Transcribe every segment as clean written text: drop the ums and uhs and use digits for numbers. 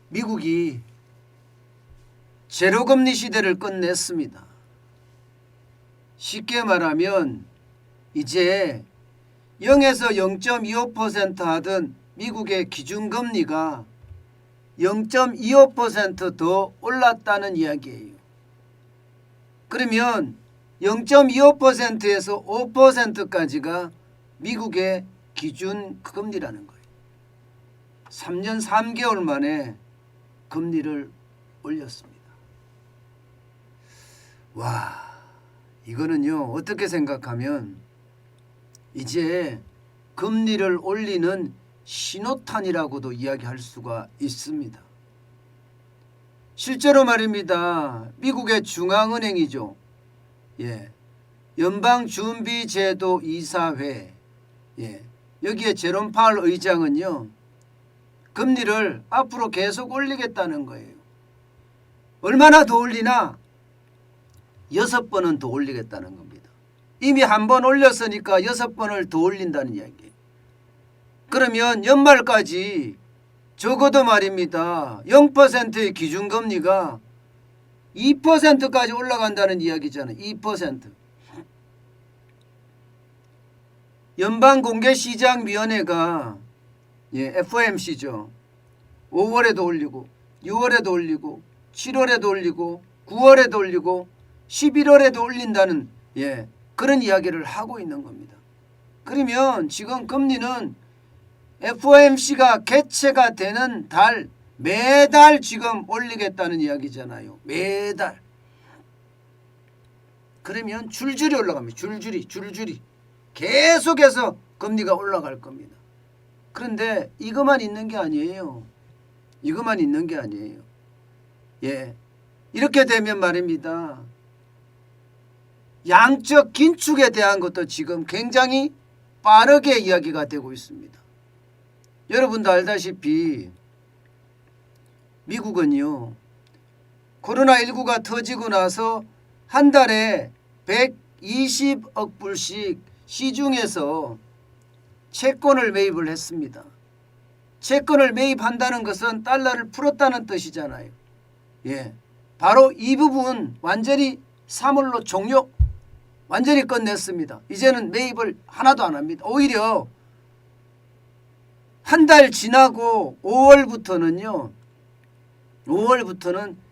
미국이 제로금리 시대를 끝냈습니다. 쉽게 말하면 이제 0에서 0.25% 하던 미국의 기준금리가 0.25% 더 올랐다는 이야기예요. 그러면 0.25%에서 5%까지가 미국의 기준금리라는 거예요. 3년 3개월 만에 금리를 올렸습니다. 와, 이거는요, 어떻게 생각하면 이제 금리를 올리는 신호탄이라고도 이야기할 수가 있습니다. 실제로 말입니다. 미국의 중앙은행이죠. 연방준비제도 이사회, 여기에 제롬 파월 의장은요, 금리를 앞으로 계속 올리겠다는 거예요. 얼마나 더 올리나? 6번은 더 올리겠다는 겁니다. 이미 한 번 올렸으니까 6번을 더 올린다는 이야기예요. 그러면 연말까지 적어도 말입니다. 0%의 기준금리가 2%까지 올라간다는 이야기잖아요. 2%. 연방공개시장위원회가 FOMC죠. 5월에도 올리고 6월에도 올리고 7월에도 올리고 9월에도 올리고 11월에도 올린다는 그런 이야기를 하고 있는 겁니다. 그러면 지금 금리는 FOMC가 개최가 되는 달 매달 지금 올리겠다는 이야기잖아요. 매달. 그러면 줄줄이 올라갑니다. 줄줄이. 계속해서 금리가 올라갈 겁니다. 그런데 이것만 있는 게 아니에요. 이렇게 되면 말입니다. 양적 긴축에 대한 것도 지금 굉장히 빠르게 이야기가 되고 있습니다. 여러분도 알다시피 미국은요, 코로나19가 터지고 나서 한 달에 120억 불씩 시중에서 채권을 매입을 했습니다. 채권을 매입한다는 것은 달러를 풀었다는 뜻이잖아요. 바로 이 부분 완전히 사물로 종료, 완전히 끝냈습니다. 이제는 매입을 하나도 안 합니다. 오히려 한 달 지나고 5월부터는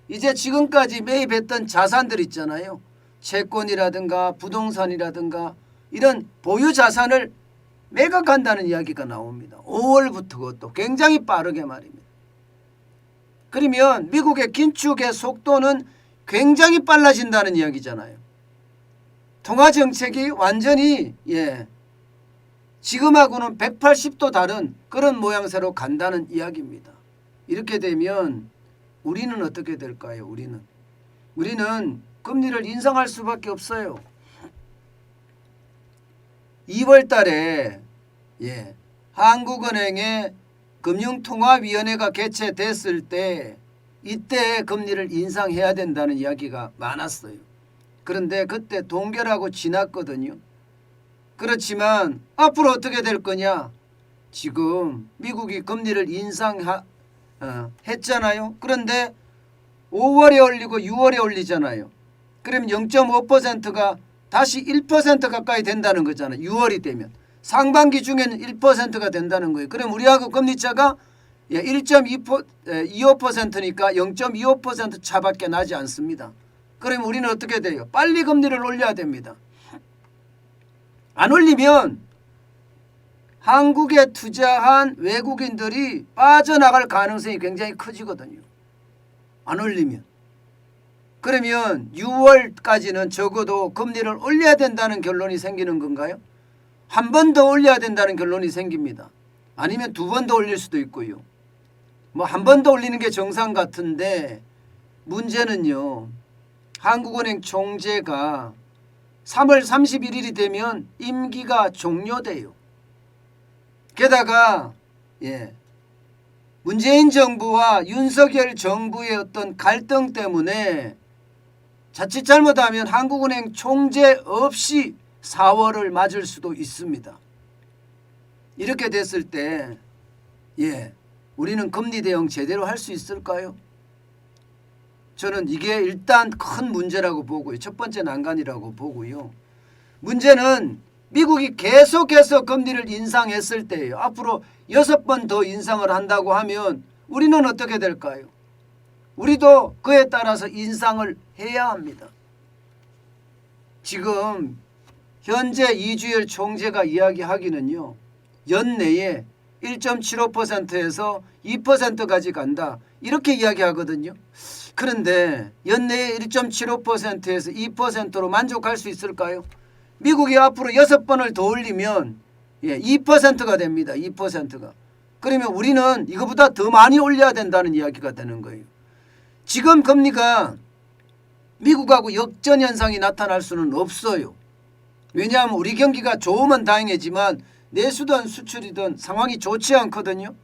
이제 지금까지 매입했던 자산들 있잖아요. 채권이라든가 부동산이라든가 이런 보유 자산을 매각한다는 이야기가 나옵니다. 5월부터 그것도 굉장히 빠르게 말입니다. 그러면 미국의 긴축의 속도는 굉장히 빨라진다는 이야기잖아요. 통화정책이 완전히 지금하고는 180도 다른 그런 모양새로 간다는 이야기입니다. 이렇게 되면 우리는 어떻게 될까요? 우리는 금리를 인상할 수밖에 없어요. 2월 달에 한국은행의 금융통화위원회가 개최됐을 때 이때 금리를 인상해야 된다는 이야기가 많았어요. 그런데 그때 동결하고 지났거든요. 그렇지만 앞으로 어떻게 될 거냐? 지금 미국이 금리를 인상했잖아요. 그런데 5월에 올리고 6월에 올리잖아요. 그러면 0.5%가 다시 1% 가까이 된다는 거잖아요. 6월이 되면. 상반기 중에는 1%가 된다는 거예요. 그럼 우리하고 금리차가 1.25%니까 0.25% 차밖에 나지 않습니다. 그러면 우리는 어떻게 돼요? 빨리 금리를 올려야 됩니다. 안 올리면 한국에 투자한 외국인들이 빠져나갈 가능성이 굉장히 커지거든요. 안 올리면. 그러면 6월까지는 적어도 금리를 올려야 된다는 결론이 생기는 건가요? 한 번 더 올려야 된다는 결론이 생깁니다. 아니면 2번 더 올릴 수도 있고요. 한 번 더 올리는 게 정상 같은데 문제는요, 한국은행 총재가 3월 31일이 되면 임기가 종료돼요. 게다가 문재인 정부와 윤석열 정부의 어떤 갈등 때문에 자칫 잘못하면 한국은행 총재 없이 4월을 맞을 수도 있습니다. 이렇게 됐을 때 우리는 금리 대응 제대로 할 수 있을까요? 저는 이게 일단 큰 문제라고 보고요. 첫 번째 난관이라고 보고요. 문제는 미국이 계속해서 금리를 인상했을 때예요. 앞으로 6번 더 인상을 한다고 하면 우리는 어떻게 될까요? 우리도 그에 따라서 인상을 해야 합니다. 지금 현재 이주열 총재가 이야기하기는요. 연내에 1.75%에서 2%까지 간다. 이렇게 이야기하거든요. 그런데 연내에 1.75%에서 2%로 만족할 수 있을까요? 미국이 앞으로 6번을 더 올리면 2%가 됩니다. 2%가. 그러면 우리는 이거보다 더 많이 올려야 된다는 이야기가 되는 거예요. 지금 금리가 미국하고 역전 현상이 나타날 수는 없어요. 왜냐하면 우리 경기가 좋으면 다행이지만 내수든 수출이든 상황이 좋지 않거든요.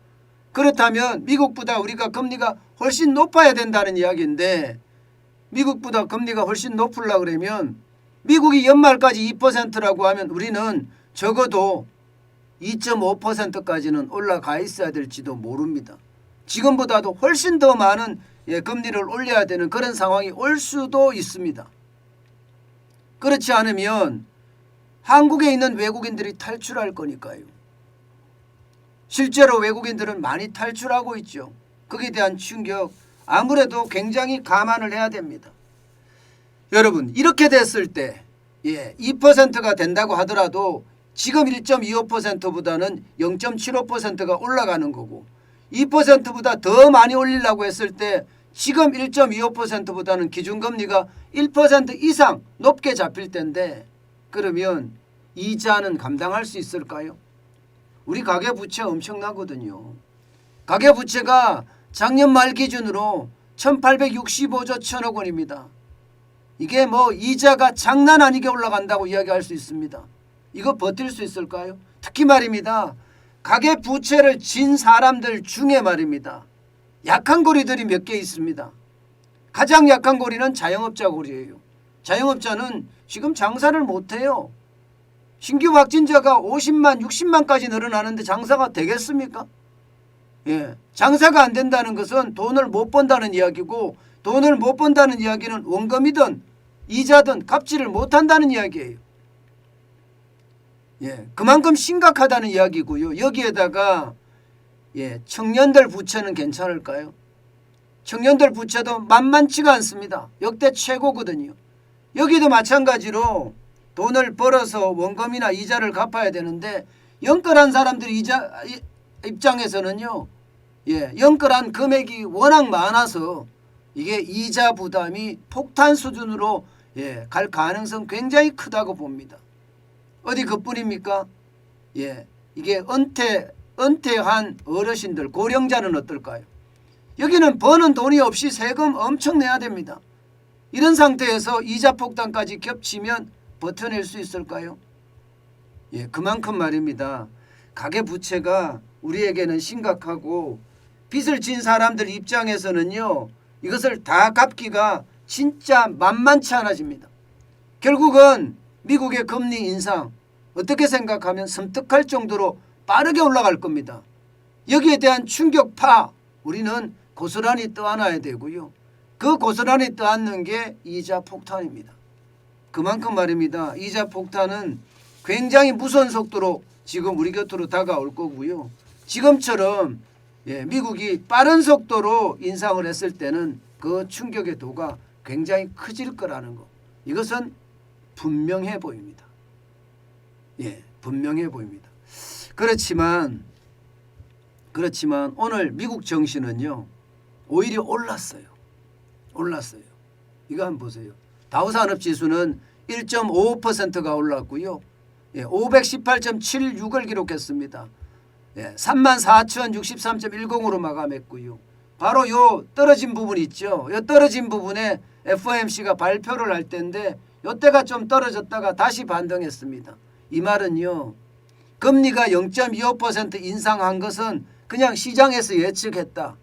그렇다면 미국보다 우리가 금리가 훨씬 높아야 된다는 이야기인데 미국보다 금리가 훨씬 높으려고 그러면 미국이 연말까지 2%라고 하면 우리는 적어도 2.5%까지는 올라가 있어야 될지도 모릅니다. 지금보다도 훨씬 더 많은 금리를 올려야 되는 그런 상황이 올 수도 있습니다. 그렇지 않으면 한국에 있는 외국인들이 탈출할 거니까요. 실제로 외국인들은 많이 탈출하고 있죠. 거기에 대한 충격 아무래도 굉장히 감안을 해야 됩니다. 여러분 이렇게 됐을 때 2%가 된다고 하더라도 지금 1.25%보다는 0.75%가 올라가는 거고 2%보다 더 많이 올리려고 했을 때 지금 1.25%보다는 기준금리가 1% 이상 높게 잡힐 텐데 그러면 이자는 감당할 수 있을까요? 우리 가계부채 엄청나거든요. 가계부채가 작년 말 기준으로 1865조 1000억 원입니다. 이게 뭐 이자가 장난 아니게 올라간다고 이야기할 수 있습니다. 이거 버틸 수 있을까요? 특히 말입니다. 가계부채를 진 사람들 중에 말입니다. 약한 고리들이 몇 개 있습니다. 가장 약한 고리는 자영업자 고리예요. 자영업자는 지금 장사를 못해요. 신규 확진자가 50만 60만까지 늘어나는데 장사가 되겠습니까? 장사가 안 된다는 것은 돈을 못 번다는 이야기고 돈을 못 번다는 이야기는 원금이든 이자든 갚지를 못한다는 이야기예요. 그만큼 심각하다는 이야기고요. 여기에다가 청년들 부채는 괜찮을까요? 청년들 부채도 만만치가 않습니다. 역대 최고거든요. 여기도 마찬가지로 돈을 벌어서 원금이나 이자를 갚아야 되는데 연끌한 사람들이 이자 입장에서는요. 연끌한 금액이 워낙 많아서 이게 이자 부담이 폭탄 수준으로 갈 가능성 굉장히 크다고 봅니다. 어디 그뿐입니까? 이게 은퇴한 어르신들 고령자는 어떨까요? 여기는 버는 돈이 없이 세금 엄청 내야 됩니다. 이런 상태에서 이자 폭탄까지 겹치면 버텨낼 수 있을까요? 그만큼 말입니다. 가계부채가 우리에게는 심각하고 빚을 진 사람들 입장에서는요. 이것을 다 갚기가 진짜 만만치 않아집니다. 결국은 미국의 금리 인상 어떻게 생각하면 섬뜩할 정도로 빠르게 올라갈 겁니다. 여기에 대한 충격파 우리는 고스란히 떠안아야 되고요. 그 고스란히 떠안는 게 이자 폭탄입니다. 그만큼 말입니다. 이자 폭탄은 굉장히 무서운 속도로 지금 우리 곁으로 다가올 거고요. 지금처럼 미국이 빠른 속도로 인상을 했을 때는 그 충격의 도가 굉장히 커질 거라는 거. 이것은 분명해 보입니다. 분명해 보입니다. 그렇지만 오늘 미국 증시는요. 오히려 올랐어요. 이거 한번 보세요. 다우산업지수는 1.55%가 올랐고요. 518.76을 기록했습니다. 34,063.10으로 마감했고요. 바로 요 떨어진 부분 있죠. 요 떨어진 부분에 FOMC가 발표를 할 때인데 요때가 좀 떨어졌다가 다시 반등했습니다. 이 말은요. 금리가 0.25% 인상한 것은 그냥 시장에서 예측했다.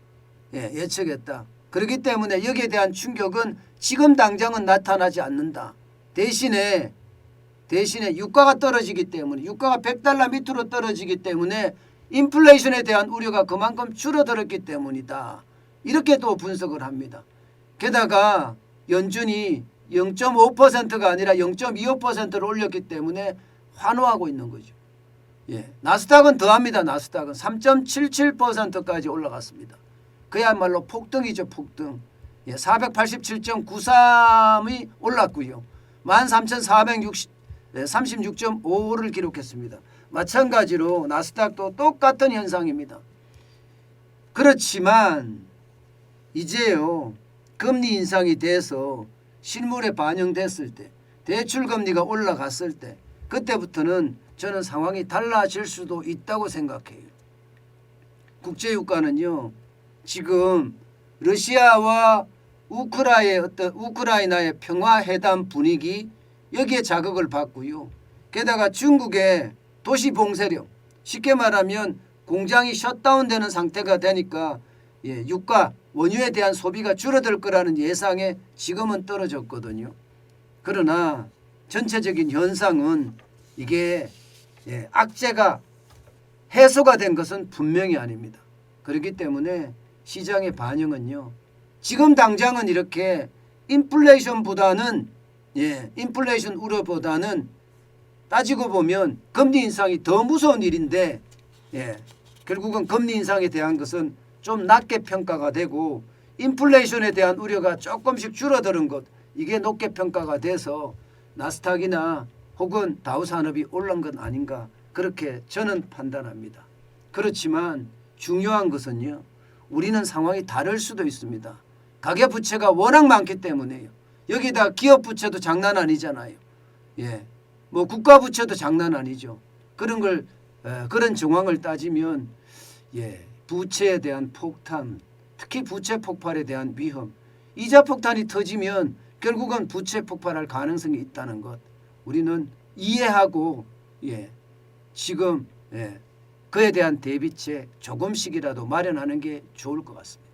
예측했다. 그렇기 때문에 여기에 대한 충격은 지금 당장은 나타나지 않는다. 대신에 유가가 떨어지기 때문에 유가가 $100 밑으로 떨어지기 때문에 인플레이션에 대한 우려가 그만큼 줄어들었기 때문이다. 이렇게 또 분석을 합니다. 게다가 연준이 0.5%가 아니라 0.25%를 올렸기 때문에 환호하고 있는 거죠. 예, 나스닥은 더합니다. 나스닥은 3.77%까지 올라갔습니다. 그야말로 폭등이죠. 폭등. 예, 487.93이 올랐고요. 13,436.5를 기록했습니다. 마찬가지로 나스닥도 똑같은 현상입니다. 그렇지만 이제요, 금리 인상이 돼서 실물에 반영됐을 때, 대출금리가 올라갔을 때, 그때부터는 저는 상황이 달라질 수도 있다고 생각해요. 국제유가는요, 지금 러시아와 우크라이나의 평화회담 분위기, 여기에 자극을 받고요. 게다가 중국의 도시 봉쇄령, 쉽게 말하면 공장이 셧다운되는 상태가 되니까 유가, 원유에 대한 소비가 줄어들 거라는 예상에 지금은 떨어졌거든요. 그러나 전체적인 현상은 이게 악재가 해소가 된 것은 분명히 아닙니다. 그렇기 때문에 시장의 반응은요, 지금 당장은 이렇게 인플레이션 우려보다는 따지고 보면 금리 인상이 더 무서운 일인데, 결국은 금리 인상에 대한 것은 좀 낮게 평가가 되고 인플레이션에 대한 우려가 조금씩 줄어드는 것, 이게 높게 평가가 돼서 나스닥이나 혹은 다우산업이 올라온 건 아닌가, 그렇게 저는 판단합니다. 그렇지만 중요한 것은요, 우리는 상황이 다를 수도 있습니다. 가계부채가 워낙 많기 때문에요. 여기다 기업부채도 장난 아니잖아요. 뭐 국가부채도 장난 아니죠. 그런 정황을 따지면 부채에 대한 폭탄, 특히 부채 폭발에 대한 위험, 이자 폭탄이 터지면 결국은 부채 폭발할 가능성이 있다는 것, 우리는 이해하고 지금 그에 대한 대비책 조금씩이라도 마련하는 게 좋을 것 같습니다.